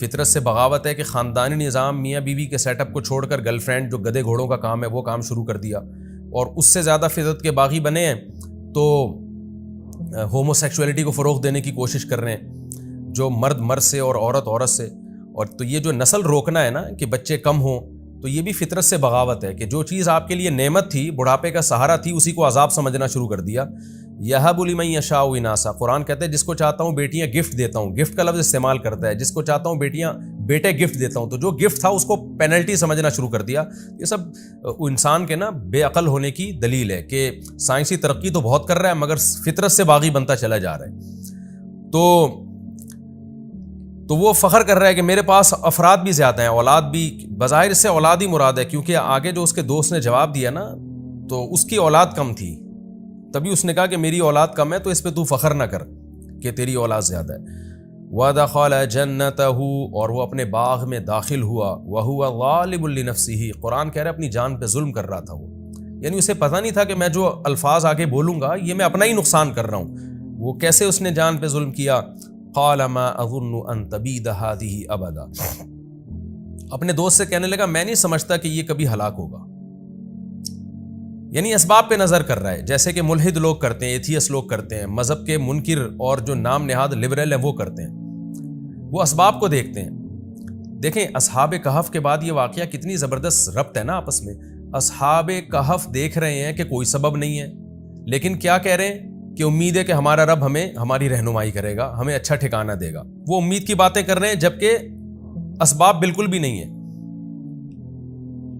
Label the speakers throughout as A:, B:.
A: فطرت سے بغاوت ہے کہ خاندانی نظام میاں بیوی کے سیٹ اپ کو چھوڑ کر گرل فرینڈ جو گدھے گھوڑوں کا کام ہے وہ کام شروع کر دیا، اور اس سے زیادہ فطرت کے باغی بنے ہیں تو ہومو سیکشولیٹی کو فروغ دینے کی کوشش کر رہے ہیں، جو مرد مرد سے اور عورت عورت سے. اور تو یہ جو نسل روکنا ہے نا کہ بچے کم ہوں، تو یہ بھی فطرت سے بغاوت ہے کہ جو چیز آپ کے لیے نعمت تھی، بڑھاپے کا سہارا تھی، اسی کو عذاب سمجھنا شروع کر دیا. یہب لمن یشاء اناسا، قرآن کہتے ہیں جس کو چاہتا ہوں بیٹیاں گفٹ دیتا ہوں، گفٹ کا لفظ استعمال کرتا ہے، جس کو چاہتا ہوں بیٹے گفٹ دیتا ہوں. تو جو گفٹ تھا اس کو پینلٹی سمجھنا شروع کر دیا. یہ سب انسان کے نا بے عقل ہونے کی دلیل ہے کہ سائنسی ترقی تو بہت کر رہا ہے مگر فطرت سے باغی بنتا چلا جا رہا ہے. تو وہ فخر کر رہا ہے کہ میرے پاس افراد بھی زیادہ ہیں، اولاد بھی. بظاہر اس سے اولاد ہی مراد ہے، کیونکہ آگے جو اس کے دوست نے جواب دیا نا تو اس کی اولاد کم تھی، تبھی اس نے کہا کہ میری اولاد کم ہے تو اس پہ تو فخر نہ کر کہ تیری اولاد زیادہ ہے. وَدَخَلَ جَنَّتَهُ، اور وہ اپنے باغ میں داخل ہوا. وَهُوَ ظَالِمٌ لِنَفْسِهِ، قرآن کہہ رہا ہے اپنی جان پہ ظلم کر رہا تھا وہ، یعنی اسے پتہ نہیں تھا کہ میں جو الفاظ آگے بولوں گا یہ میں اپنا ہی نقصان کر رہا ہوں. وہ کیسے اس نے جان پہ ظلم کیا؟ قَالَ مَا أَظُنُّ أَن تَبِيدَ هَٰذِهِ أَبَدًا، اپنے دوست سے کہنے لگا میں نہیں سمجھتا کہ یہ کبھی ہلاک ہوگا. یعنی اسباب پہ نظر کر رہا ہے، جیسے کہ ملحد لوگ کرتے ہیں، ایتھیس لوگ کرتے ہیں، مذہب کے منکر اور جو نام نہاد لبرل ہیں وہ کرتے ہیں، وہ اسباب کو دیکھتے ہیں. دیکھیں اصحاب کہف کے بعد یہ واقعہ کتنی زبردست ربط ہے نا آپس میں. اصحاب کہف دیکھ رہے ہیں کہ کوئی سبب نہیں ہے، لیکن کیا کہہ رہے ہیں کہ امید ہے کہ ہمارا رب ہمیں ہماری رہنمائی کرے گا، ہمیں اچھا ٹھکانہ دے گا. وہ امید کی باتیں کر رہے ہیں جبکہ اسباب بالکل بھی نہیں ہے.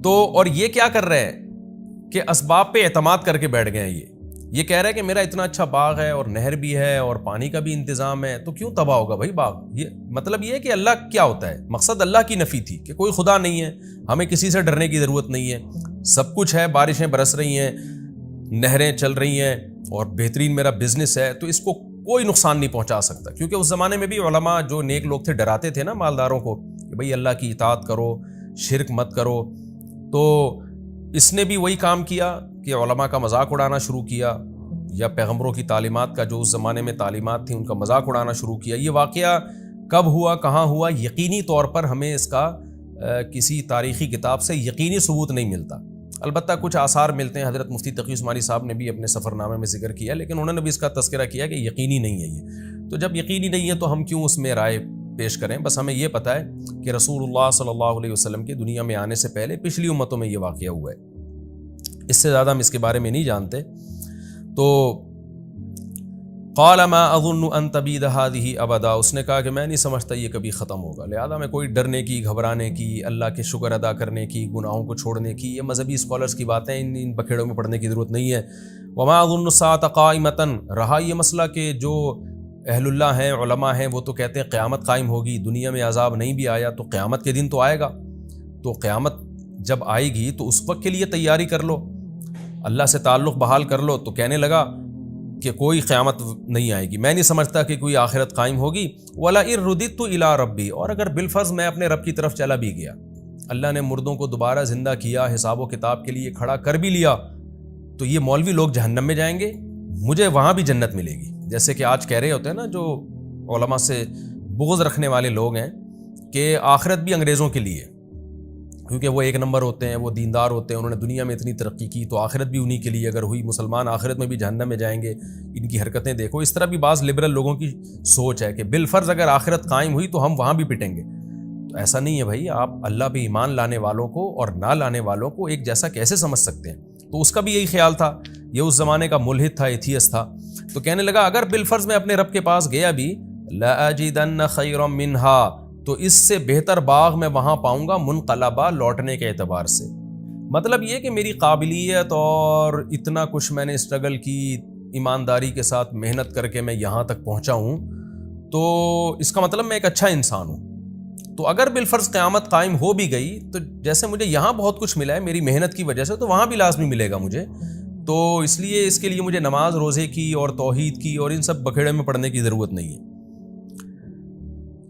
A: تو اور یہ کیا کر رہے ہیں کہ اسباب پہ اعتماد کر کے بیٹھ گئے ہیں. یہ کہہ رہا ہے کہ میرا اتنا اچھا باغ ہے اور نہر بھی ہے اور پانی کا بھی انتظام ہے، تو کیوں تباہ ہوگا بھائی باغ؟ یہ مطلب یہ ہے کہ اللہ کیا ہوتا ہے، مقصد اللہ کی نفی تھی کہ کوئی خدا نہیں ہے، ہمیں کسی سے ڈرنے کی ضرورت نہیں ہے، سب کچھ ہے، بارشیں برس رہی ہیں، نہریں چل رہی ہیں اور بہترین میرا بزنس ہے، تو اس کو کوئی نقصان نہیں پہنچا سکتا. کیونکہ اس زمانے میں بھی علماء جو نیک لوگ تھے ڈراتے تھے نا مالداروں کو کہ بھئی اللہ کی اطاعت کرو، شرک مت کرو. تو اس نے بھی وہی کام کیا کہ علماء کا مذاق اڑانا شروع کیا، یا پیغمبروں کی تعلیمات کا جو اس زمانے میں تعلیمات تھیں ان کا مذاق اڑانا شروع کیا. یہ واقعہ کب ہوا، کہاں ہوا، یقینی طور پر ہمیں اس کا کسی تاریخی کتاب سے یقینی ثبوت نہیں ملتا. البتہ کچھ آثار ملتے ہیں، حضرت مفتی تقی عثمانی صاحب نے بھی اپنے سفر نامے میں ذکر کیا، لیکن انہوں نے بھی اس کا تذکرہ کیا کہ یقینی نہیں ہے یہ. تو جب یقینی نہیں ہے تو ہم کیوں اس میں رائے پیش کریں؟ بس ہمیں یہ پتہ ہے کہ رسول اللہ صلی اللہ علیہ وسلم کے دنیا میں آنے سے پہلے پچھلی امتوں میں یہ واقعہ ہوا ہے، اس سے زیادہ ہم اس کے بارے میں نہیں جانتے. تو قال ما اظن ان تبید هذه ابدا، اس نے کہا کہ میں نہیں سمجھتا یہ کبھی ختم ہوگا، لہذا میں کوئی ڈرنے کی، گھبرانے کی، اللہ کے شکر ادا کرنے کی، گناہوں کو چھوڑنے کی، یہ مذہبی اسکالرس کی باتیں ان بکھیڑوں میں پڑھنے کی ضرورت نہیں ہے. وما اظن الساعة قائمة، رہا یہ مسئلہ کہ جو اہل اللہ ہیں، علماء ہیں، وہ تو کہتے ہیں قیامت قائم ہوگی، دنیا میں عذاب نہیں بھی آیا تو قیامت کے دن تو آئے گا. تو قیامت جب آئے گی تو اس وقت کے لیے تیاری کر لو، اللہ سے تعلق بحال کر لو. تو کہنے لگا کہ کوئی قیامت نہیں آئے گی، میں نہیں سمجھتا کہ کوئی آخرت قائم ہوگی. وَلَئِن رُدِدتُّ إِلَىٰ رَبِّي، اور اگر بالفرض میں اپنے رب کی طرف چلا بھی گیا، اللہ نے مردوں کو دوبارہ زندہ کیا، حساب و کتاب کے لیے کھڑا کر بھی لیا، تو یہ مولوی لوگ جہنم میں جائیں گے، مجھے وہاں بھی جنت ملے گی. جیسے کہ آج کہہ رہے ہوتے ہیں نا جو علماء سے بغض رکھنے والے لوگ ہیں کہ آخرت بھی انگریزوں کے لیے، کیونکہ وہ ایک نمبر ہوتے ہیں، وہ دیندار ہوتے ہیں، انہوں نے دنیا میں اتنی ترقی کی، تو آخرت بھی انہی کے لیے اگر ہوئی، مسلمان آخرت میں بھی جہنم میں جائیں گے، ان کی حرکتیں دیکھو. اس طرح بھی بعض لبرل لوگوں کی سوچ ہے کہ بالفرض اگر آخرت قائم ہوئی تو ہم وہاں بھی پٹیں گے. تو ایسا نہیں ہے بھائی، آپ اللہ پہ ایمان لانے والوں کو اور نہ لانے والوں کو ایک جیسا کیسے سمجھ سکتے ہیں؟ تو اس کا بھی یہی خیال تھا، یہ اس زمانے کا ملحد تھا، ایتھیس تھا. تو کہنے لگا اگر بالفرض میں اپنے رب کے پاس گیا بھی، لَأَجِدَنَّ خَيْرًا مِّنْهَا، تو اس سے بہتر باغ میں وہاں پاؤں گا منقلبہ، لوٹنے کے اعتبار سے. مطلب یہ کہ میری قابلیت اور اتنا کچھ میں نے اسٹرگل کی، ایمانداری کے ساتھ محنت کر کے میں یہاں تک پہنچا ہوں، تو اس کا مطلب میں ایک اچھا انسان ہوں. تو اگر بالفرض قیامت قائم ہو بھی گئی تو جیسے مجھے یہاں بہت کچھ ملا ہے میری محنت کی وجہ سے، تو وہاں بھی لازمی ملے گا مجھے. تو اس لیے اس کے لیے مجھے نماز روزے کی اور توحید کی اور ان سب بکھیڑے میں پڑھنے کی ضرورت نہیں ہے.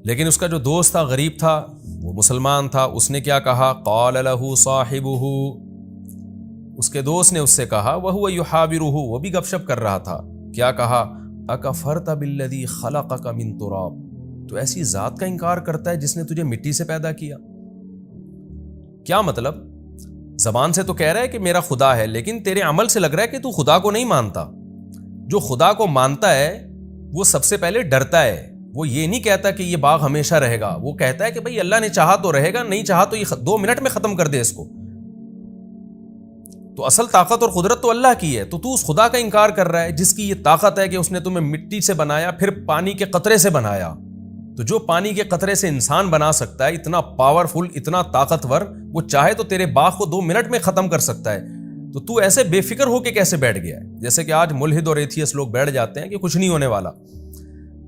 A: لیکن اس کا جو دوست تھا، غریب تھا، وہ مسلمان تھا، اس نے کیا کہا؟ قال له صاحبه، اس کے دوست نے اس سے کہا، وهو يحاوره، وہ بھی گپ شپ کر رہا تھا، کیا کہا؟ اکفرت بالذی خلقک من تراب، تو ایسی ذات کا انکار کرتا ہے جس نے تجھے مٹی سے پیدا کیا. کیا مطلب؟ زبان سے تو کہہ رہا ہے کہ میرا خدا ہے، لیکن تیرے عمل سے لگ رہا ہے کہ تو خدا کو نہیں مانتا. جو خدا کو مانتا ہے وہ سب سے پہلے ڈرتا ہے. وہ یہ نہیں کہتا کہ یہ باغ ہمیشہ رہے گا، وہ کہتا ہے کہ بھئی اللہ نے چاہا تو رہے گا، نہیں چاہا تو یہ 2 منٹ میں ختم کر دے اس کو. تو اصل طاقت اور قدرت تو اللہ کی ہے، تو اس خدا کا انکار کر رہا ہے جس کی یہ طاقت ہے کہ اس نے تمہیں مٹی سے بنایا، پھر پانی کے قطرے سے بنایا. تو جو پانی کے قطرے سے انسان بنا سکتا ہے، اتنا پاورفل، اتنا طاقتور، وہ چاہے تو تیرے باغ کو 2 منٹ میں ختم کر سکتا ہے. تو ایسے بے فکر ہو کے کیسے بیٹھ گیا ہے؟ جیسے کہ آج ملحد اور ایتھیسٹ لوگ بیٹھ جاتے ہیں کہ کچھ نہیں ہونے والا.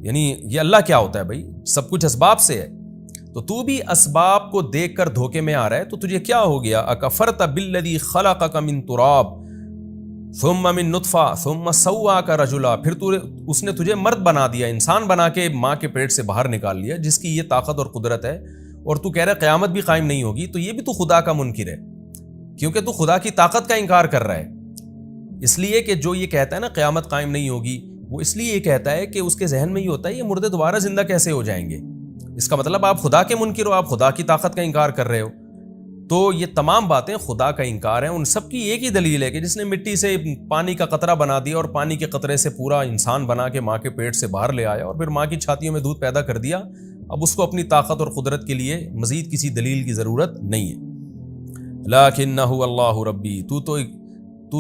A: یعنی یہ اللہ کیا ہوتا ہے بھائی؟ سب کچھ اسباب سے ہے. تو بھی اسباب کو دیکھ کر دھوکے میں آ رہا ہے. تو تجھے کیا ہو گیا؟ اکفرت بالذی خلقک من تراب ثم من نطفہ ثم سواک رجلا. پھر اس نے تجھے مرد بنا دیا، انسان بنا کے ماں کے پیٹ سے باہر نکال لیا، جس کی یہ طاقت اور قدرت ہے. اور تو کہہ رہا ہے قیامت بھی قائم نہیں ہوگی. تو یہ بھی تو خدا کا منکر ہے، کیونکہ تو خدا کی طاقت کا انکار کر رہا ہے. اس لیے کہ جو یہ کہتا ہے نا قیامت قائم نہیں ہوگی، وہ اس لیے یہ کہتا ہے کہ اس کے ذہن میں یہ ہوتا ہے یہ مردے دوبارہ زندہ کیسے ہو جائیں گے. اس کا مطلب آپ خدا کے منکر ہو، آپ خدا کی طاقت کا انکار کر رہے ہو. تو یہ تمام باتیں خدا کا انکار ہیں. ان سب کی ایک ہی دلیل ہے کہ جس نے مٹی سے پانی کا قطرہ بنا دیا اور پانی کے قطرے سے پورا انسان بنا کے ماں کے پیٹ سے باہر لے آیا اور پھر ماں کی چھاتیوں میں دودھ پیدا کر دیا. اب اس کو اپنی طاقت اور قدرت کے لیے مزید کسی دلیل کی ضرورت نہیں ہے. لکنہ اللہ ربی.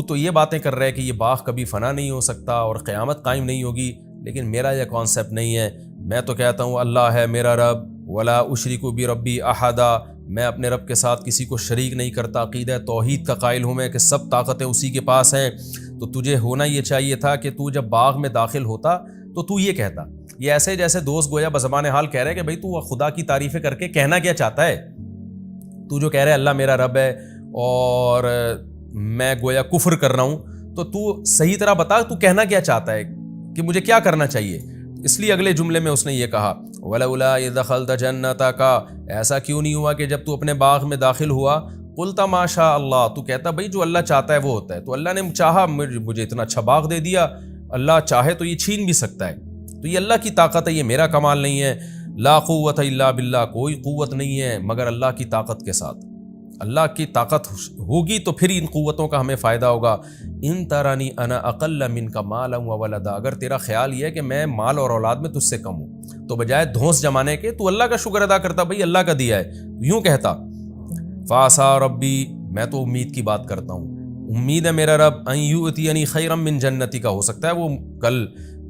A: تو یہ باتیں کر رہے کہ یہ باغ کبھی فنا نہیں ہو سکتا اور قیامت قائم نہیں ہوگی، لیکن میرا یہ کانسیپٹ نہیں ہے. میں تو کہتا ہوں اللہ ہے میرا رب، ولا اشرک بربی احدا. میں اپنے رب کے ساتھ کسی کو شریک نہیں کرتا. عقیدہ توحید کا قائل ہوں میں کہ سب طاقتیں اسی کے پاس ہیں. تو تجھے ہونا یہ چاہیے تھا کہ تو جب باغ میں داخل ہوتا تو یہ کہتا. یہ ایسے جیسے دوست گویا بزبان حال کہہ رہے کہ بھئی تو خدا کی تعریفیں کر کے کہنا کیا چاہتا ہے. تو جو کہہ رہے اللہ میرا رب ہے اور میں گویا کفر کر رہا ہوں، تو صحیح طرح بتا تو کہنا کیا چاہتا ہے کہ مجھے کیا کرنا چاہیے. اس لیے اگلے جملے میں اس نے یہ کہا وَلَوْلَا إِذْ دَخَلْتَ جَنَّتَكَ. ایسا کیوں نہیں ہوا کہ جب تو اپنے باغ میں داخل ہوا قُلْتَ مَا شَاءَ اللَّهُ. تو کہتا بھائی جو اللہ چاہتا ہے وہ ہوتا ہے. تو اللہ نے چاہا مجھے اتنا اچھا باغ دے دیا، اللہ چاہے تو یہ چھین بھی سکتا ہے. تو یہ اللہ کی طاقت ہے، یہ میرا کمال نہیں ہے. لا قوت الا باللہ. کوئی قوت نہیں ہے مگر اللہ کی طاقت کے ساتھ. اللہ کی طاقت ہوگی تو پھر ان قوتوں کا ہمیں فائدہ ہوگا. ان ترانی انا اقل منک مالا وولدا. اگر تیرا خیال یہ ہے کہ میں مال اور اولاد میں تجھ سے کم ہوں، تو بجائے دھونس جمانے کے تو اللہ کا شکر ادا کرتا، بھئی اللہ کا دیا ہے. یوں کہتا فاسا ربی. میں تو امید کی بات کرتا ہوں، امید ہے میرا رب ان یؤتینی خیرا من جنتی کا. ہو سکتا ہے وہ کل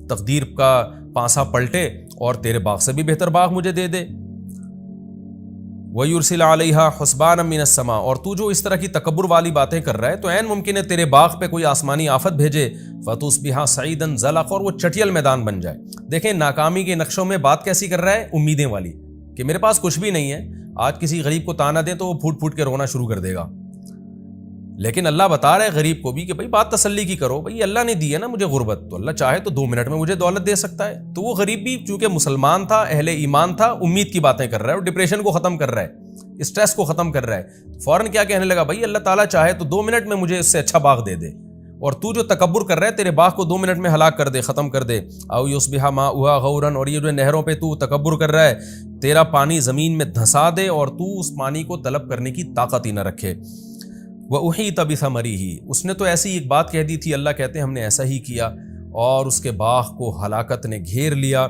A: تقدیر کا پانسا پلٹے اور تیرے باغ سے بھی بہتر باغ مجھے دے دے. وَيُرْسِلَ عَلَيْهَا حُسْبَانًا مِّنَ السَّمَاءِ. اور تو جو اس طرح کی تکبر والی باتیں کر رہا ہے تو عین ممکن ہے تیرے باغ پہ کوئی آسمانی آفت بھیجے فَتُصْبِحَ صَعِيدًا زَلَقًا. اور وہ چٹیل میدان بن جائے. دیکھیں ناکامی کے نقشوں میں بات کیسی کر رہا ہے، امیدیں والی، کہ میرے پاس کچھ بھی نہیں ہے. آج کسی غریب کو تانا دیں تو وہ پھوٹ پھوٹ کے رونا شروع کر دے گا. لیکن اللہ بتا رہا ہے غریب کو بھی کہ بھائی بات تسلی کی کرو، بھائی اللہ نے دی ہے نا مجھے غربت، تو اللہ چاہے تو 2 منٹ میں مجھے دولت دے سکتا ہے. تو وہ غریب بھی چونکہ مسلمان تھا، اہل ایمان تھا، امید کی باتیں کر رہا ہے اور ڈپریشن کو ختم کر رہا ہے، اسٹریس کو ختم کر رہا ہے. فوراً کیا کہنے لگا، بھائی اللہ تعالیٰ چاہے تو 2 منٹ میں مجھے اس سے اچھا باغ دے دے. اور تو جو تکبر کر رہا ہے تیرے باغ کو 2 منٹ میں ہلاک کر دے، ختم کر دے. او یصبح ماؤها غورا. اور یہ جو نہروں پہ تو تکبر کر رہا ہے، تیرا پانی زمین میں دھسا دے اور تو اس پانی کو طلب کرنے کی طاقت ہی نہ رکھے. وَأُحِيطَ بِثَمَرِهِ. اس نے تو ایسی ایک بات کہہ دی تھی، اللہ کہتے ہیں ہم نے ایسا ہی کیا اور اس کے باغ کو ہلاکت نے گھیر لیا.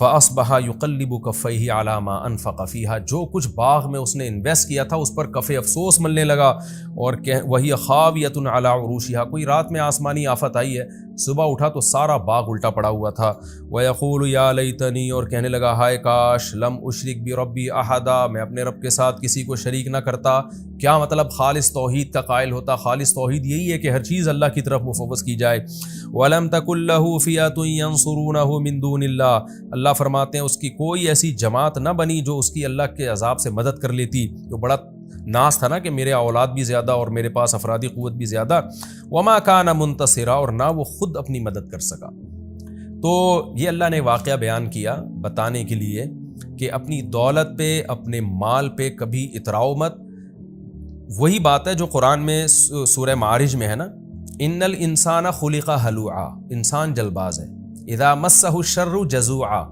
A: فَأَصْبَحَ يُقَلِّبُ كَفَّيْهِ عَلَى مَا أَنفَقَ فِيهَا. جو کچھ باغ میں اس نے انویسٹ کیا تھا اس پر کف افسوس ملنے لگا. اور وَهِيَ خَاوِيَةٌ عَلَى عُرُوشِهَا. کوئی رات میں آسمانی آفت آئی ہے، صبح اٹھا تو سارا باغ الٹا پڑا ہوا تھا. وَيَقُولُ يَا لَيْتَنِي. اور کہنے لگا ہائے کاش، لَمْ أُشْرِكْ بِرَبِّي أَحَدًا. میں اپنے رب کے ساتھ کسی کو شریک نہ کرتا. کیا مطلب؟ خالص توحید کا قائل ہوتا. خالص توحید یہی ہے کہ ہر چیز اللہ کی طرف مفوض کی جائے. وَلَمْ تَكُن لَّهُ فِئَةٌ يَنصُرُونَهُ مِن دُونِ اللَّهِ. اللہ فرماتے ہیں اس کی کوئی ایسی جماعت نہ بنی جو اس کی اللہ کے عذاب سے مدد کر لیتی. جو بڑا ناز تھا نا کہ میرے اولاد بھی زیادہ اور میرے پاس افرادی قوت بھی زیادہ. وما كان منتصرا. اور نہ وہ خود اپنی مدد کر سکا. تو یہ اللہ نے واقعہ بیان کیا بتانے کے لیے کہ اپنی دولت پہ، اپنے مال پہ کبھی اتراؤ مت. وہی بات ہے جو قرآن میں سورہ معارج میں ہے نا، ان الانسان خلق ہلوعا. انسان جلد باز ہے. اذا مسہ الشر جزوعا.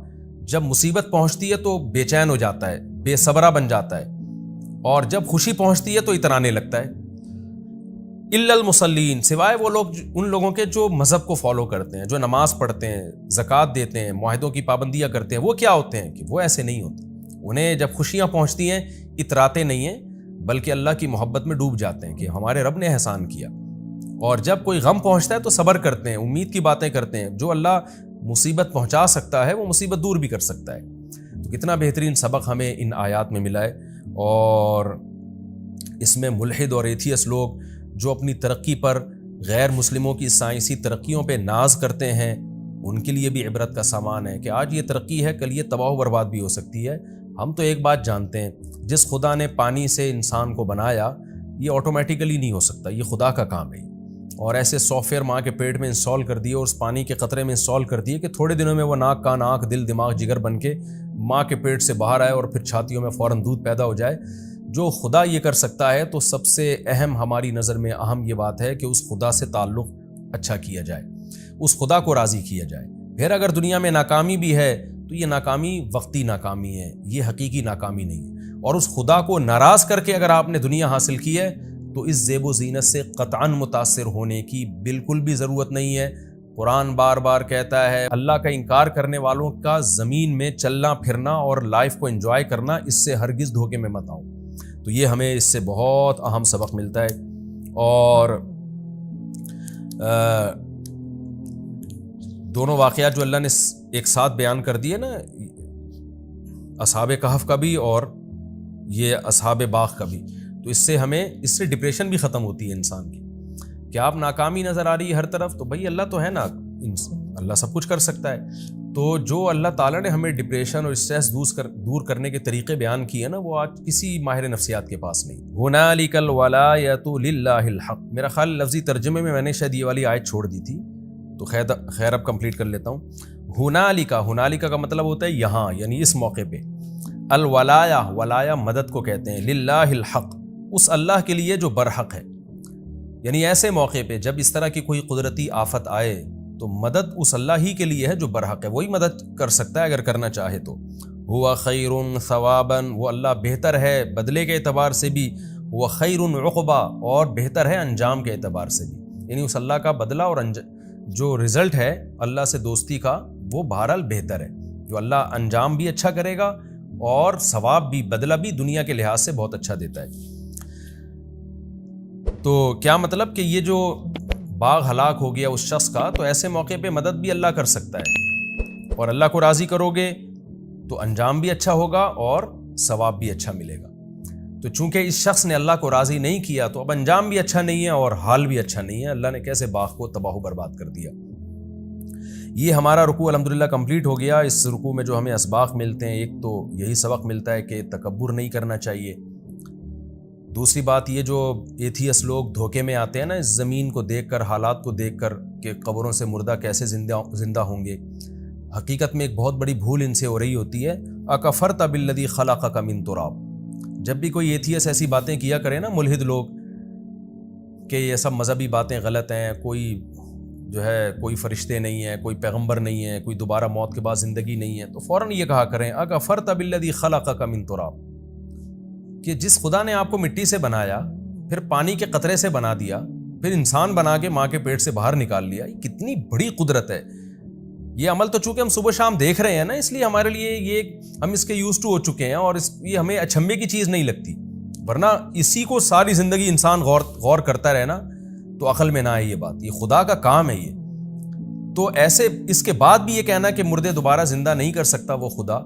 A: جب مصیبت پہنچتی ہے تو بے چین ہو جاتا ہے، بے صبرا بن جاتا ہے، اور جب خوشی پہنچتی ہے تو اترانے لگتا ہے۔ الا المصلین، سوائے وہ لوگ، ان لوگوں کے جو مذہب کو فالو کرتے ہیں، جو نماز پڑھتے ہیں، زکوٰۃ دیتے ہیں، معاہدوں کی پابندیاں کرتے ہیں، وہ کیا ہوتے ہیں کہ وہ ایسے نہیں ہوتے۔ انہیں جب خوشیاں پہنچتی ہیں اتراتے نہیں ہیں، بلکہ اللہ کی محبت میں ڈوب جاتے ہیں کہ ہمارے رب نے احسان کیا، اور جب کوئی غم پہنچتا ہے تو صبر کرتے ہیں، امید کی باتیں کرتے ہیں۔ جو اللہ مصیبت پہنچا سکتا ہے وہ مصیبت دور بھی کر سکتا ہے۔ تو کتنا بہترین سبق ہمیں ان آیات میں ملا ہے، اور اس میں ملحد اور ایتھیس لوگ جو اپنی ترقی پر غیر مسلموں کی سائنسی ترقیوں پہ ناز کرتے ہیں، ان کے لیے بھی عبرت کا سامان ہے کہ آج یہ ترقی ہے، کل یہ تباہ و برباد بھی ہو سکتی ہے۔ ہم تو ایک بات جانتے ہیں، جس خدا نے پانی سے انسان کو بنایا یہ آٹومیٹیکلی نہیں ہو سکتا، یہ خدا کا کام ہے، اور ایسے سافٹ ویئر ماں کے پیٹ میں انسٹال کر دیے اور اس پانی کے قطرے میں انسٹال کر دیے کہ تھوڑے دنوں میں وہ ناک کان آنکھ دل دماغ جگر بن کے ماں کے پیٹ سے باہر آئے اور پھر چھاتیوں میں فوراً دودھ پیدا ہو جائے۔ جو خدا یہ کر سکتا ہے تو سب سے اہم ہماری نظر میں اہم یہ بات ہے کہ اس خدا سے تعلق اچھا کیا جائے، اس خدا کو راضی کیا جائے۔ پھر اگر دنیا میں ناکامی بھی ہے تو یہ ناکامی وقتی ناکامی ہے، یہ حقیقی ناکامی نہیں ہے، اور اس خدا کو ناراض کر کے اگر آپ نے دنیا حاصل کی ہے تو اس زیب و زینت سے قطعاً متاثر ہونے کی بالکل بھی ضرورت نہیں ہے۔ قرآن بار بار کہتا ہے اللہ کا انکار کرنے والوں کا زمین میں چلنا پھرنا اور لائف کو انجوائے کرنا، اس سے ہرگز دھوکے میں مت آؤ۔ تو یہ ہمیں اس سے بہت اہم سبق ملتا ہے۔ اور دونوں واقعات جو اللہ نے ایک ساتھ بیان کر دیے نا، اصحاب کہف کا بھی اور یہ اصحاب باغ کا بھی، تو اس سے ڈپریشن بھی ختم ہوتی ہے انسان کی، کہ آپ ناکامی نظر آ رہی ہے ہر طرف، تو بھائی اللہ تو ہے نا، اللہ سب کچھ کر سکتا ہے۔ تو جو اللہ تعالیٰ نے ہمیں ڈپریشن اور اسٹریس دور کرنے کے طریقے بیان کیے نا، وہ آج کسی ماہر نفسیات کے پاس نہیں۔ ہنالک الولایۃ للہ الحق، میرا خیال لفظی ترجمے میں نے شاید یہ والی آیت چھوڑ دی تھی، تو خیر اب کمپلیٹ کر لیتا ہوں۔ ہنالک کا مطلب ہوتا ہے یہاں، یعنی اس موقع پہ۔ ولایا مدد کو کہتے ہیں، للہ الحق، اس اللہ کے لیے جو برحق ہے، یعنی ایسے موقع پہ جب اس طرح کی کوئی قدرتی آفت آئے تو مدد اس اللہ ہی کے لیے ہے جو برحق ہے، وہی مدد کر سکتا ہے اگر کرنا چاہے تو۔ ہوا خیر ثوابا، وہ اللہ بہتر ہے بدلے کے اعتبار سے بھی، وہ خیر عقبا، اور بہتر ہے انجام کے اعتبار سے بھی، یعنی اس اللہ کا بدلہ اور جو رزلٹ ہے اللہ سے دوستی کا وہ بہرحال بہتر ہے، جو اللہ انجام بھی اچھا کرے گا اور ثواب بھی، بدلہ بھی دنیا کے لحاظ سے بہت اچھا دیتا ہے۔ تو کیا مطلب کہ یہ جو باغ ہلاک ہو گیا اس شخص کا، تو ایسے موقع پہ مدد بھی اللہ کر سکتا ہے، اور اللہ کو راضی کرو گے تو انجام بھی اچھا ہوگا اور ثواب بھی اچھا ملے گا۔ تو چونکہ اس شخص نے اللہ کو راضی نہیں کیا تو اب انجام بھی اچھا نہیں ہے اور حال بھی اچھا نہیں ہے، اللہ نے کیسے باغ کو تباہ و برباد کر دیا۔ یہ ہمارا رکوع الحمدللہ کمپلیٹ ہو گیا۔ اس رکوع میں جو ہمیں اسباق ملتے ہیں، ایک تو یہی سبق ملتا ہے کہ تکبر نہیں کرنا چاہیے۔ دوسری بات یہ جو ایتھیس لوگ دھوکے میں آتے ہیں نا، اس زمین کو دیکھ کر، حالات کو دیکھ کر کہ قبروں سے مردہ کیسے زندہ ہوں گے، حقیقت میں ایک بہت بڑی بھول ان سے ہو رہی ہوتی ہے۔ اکفرت بالذی خلقک من تراب، جب بھی کوئی ایتھیس ایسی باتیں کیا کرے نا، ملحد لوگ، کہ یہ سب مذہبی باتیں غلط ہیں، کوئی فرشتے نہیں ہیں، کوئی پیغمبر نہیں ہے، کوئی دوبارہ موت کے بعد زندگی نہیں ہے، تو فوراً یہ کہا کریں اکفرت بالذی خلقک من تراب، کہ جس خدا نے آپ کو مٹی سے بنایا، پھر پانی کے قطرے سے بنا دیا، پھر انسان بنا کے ماں کے پیٹ سے باہر نکال لیا، یہ کتنی بڑی قدرت ہے۔ یہ عمل تو چونکہ ہم صبح شام دیکھ رہے ہیں نا، اس لیے ہمارے لیے ہم اس کے یوز ٹو ہو چکے ہیں، اور یہ ہمیں اچھمبے کی چیز نہیں لگتی، ورنہ اسی کو ساری زندگی انسان غور کرتا رہے نا تو عقل میں نہ آئے یہ بات، یہ خدا کا کام ہے یہ۔ تو ایسے اس کے بعد بھی یہ کہنا کہ مردے دوبارہ زندہ نہیں کر سکتا وہ خدا،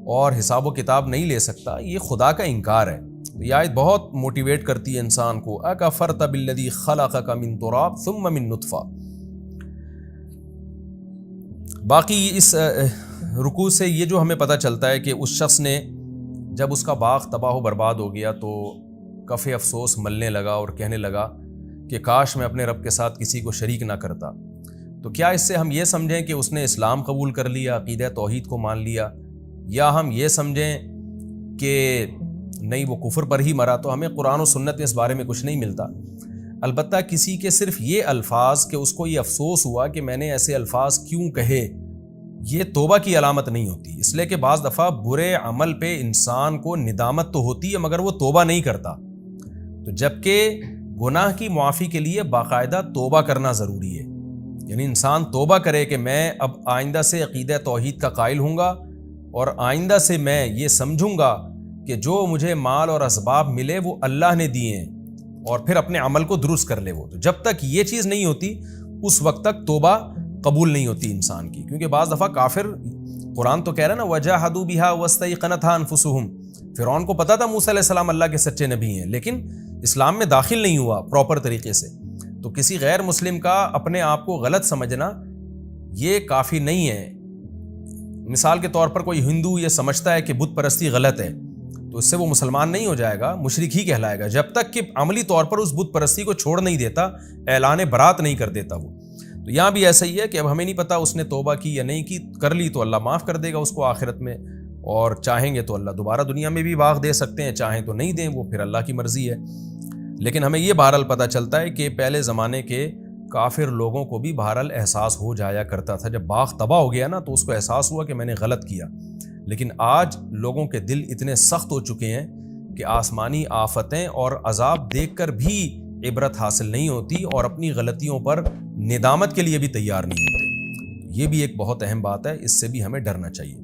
A: اور حساب و کتاب نہیں لے سکتا، یہ خدا کا انکار ہے۔ یہ آیت بہت موٹیویٹ کرتی ہے انسان کو، اکفرت بالذی خلقک من تراب ثم من نطفہ۔ باقی اس رکوع سے یہ جو ہمیں پتہ چلتا ہے کہ اس شخص نے جب اس کا باغ تباہ و برباد ہو گیا تو کف افسوس ملنے لگا اور کہنے لگا کہ کاش میں اپنے رب کے ساتھ کسی کو شریک نہ کرتا۔ تو کیا اس سے ہم یہ سمجھیں کہ اس نے اسلام قبول کر لیا، عقیدہ توحید کو مان لیا، یا ہم یہ سمجھیں کہ نہیں وہ کفر پر ہی مرا؟ تو ہمیں قرآن و سنت میں اس بارے میں کچھ نہیں ملتا۔ البتہ کسی کے صرف یہ الفاظ کہ اس کو یہ افسوس ہوا کہ میں نے ایسے الفاظ کیوں کہے، یہ توبہ کی علامت نہیں ہوتی، اس لیے کہ بعض دفعہ برے عمل پہ انسان کو ندامت تو ہوتی ہے مگر وہ توبہ نہیں کرتا، تو جبکہ گناہ کی معافی کے لیے باقاعدہ توبہ کرنا ضروری ہے، یعنی انسان توبہ کرے کہ میں اب آئندہ سے عقیدہ توحید کا قائل ہوں گا اور آئندہ سے میں یہ سمجھوں گا کہ جو مجھے مال اور اسباب ملے وہ اللہ نے دیے ہیں، اور پھر اپنے عمل کو درست کر لے وہ. تو جب تک یہ چیز نہیں ہوتی اس وقت تک توبہ قبول نہیں ہوتی انسان کی، کیونکہ بعض دفعہ کافر، قرآن تو کہہ رہا ہے نا وَجَاهَدُوا بِهَا وَاسْتَيْقَنَتْهَا أَنفُسُهُمْ، فرعون کو پتا تھا موسیٰ علیہ السلام اللہ کے سچے نبی ہیں لیکن اسلام میں داخل نہیں ہوا پراپر طریقے سے. تو کسی غیر مسلم کا اپنے آپ کو غلط سمجھنا یہ کافی نہیں ہے. مثال کے طور پر کوئی ہندو یہ سمجھتا ہے کہ بت پرستی غلط ہے تو اس سے وہ مسلمان نہیں ہو جائے گا، مشرک ہی کہلائے گا جب تک کہ عملی طور پر اس بت پرستی کو چھوڑ نہیں دیتا، اعلان برات نہیں کر دیتا وہ. تو یہاں بھی ایسا ہی ہے کہ اب ہمیں نہیں پتا اس نے توبہ کی یا نہیں کی، کر لی تو اللہ معاف کر دے گا اس کو آخرت میں، اور چاہیں گے تو اللہ دوبارہ دنیا میں بھی باغ دے سکتے ہیں، چاہیں تو نہیں دیں، وہ پھر اللہ کی مرضی ہے. لیکن ہمیں یہ بہرحال پتہ چلتا ہے کہ پہلے زمانے کے کافر لوگوں کو بھی بہرحال احساس ہو جایا کرتا تھا، جب باغ تباہ ہو گیا نا تو اس کو احساس ہوا کہ میں نے غلط کیا. لیکن آج لوگوں کے دل اتنے سخت ہو چکے ہیں کہ آسمانی آفتیں اور عذاب دیکھ کر بھی عبرت حاصل نہیں ہوتی اور اپنی غلطیوں پر ندامت کے لیے بھی تیار نہیں ہوتے. یہ بھی ایک بہت اہم بات ہے، اس سے بھی ہمیں ڈرنا چاہیے.